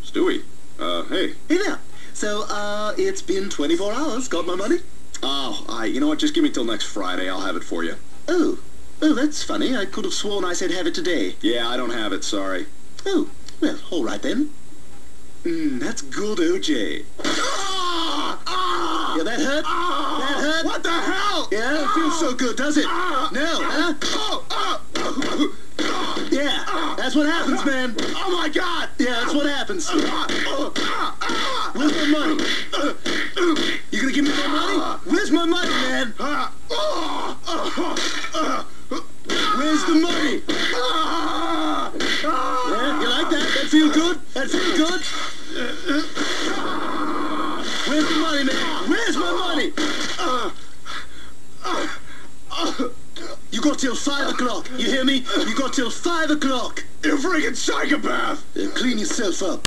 Stewie. Hey. Hey there. So, it's been 24 hours. Got my money? Oh, you know what? Just give me till next Friday. I'll have it for you. Oh. Oh, that's funny. I could have sworn I said have it today. Yeah, I don't have it. Sorry. Oh, well, all right then. That's good, OJ. Yeah, that hurt? That hurt? What the hell? Yeah, it feels so good, does it? No, huh? Yeah, that's what happens, man. Oh my God! Yeah, that's what happens. Where's my money? You gonna give me my money? Where's my money, man? Where's the money? Yeah, you like that? That feel good? That feel good? Where's the money, man? Where's my money? You got till 5 o'clock. You hear me? You got till 5 o'clock. You freaking psychopath! Clean yourself up.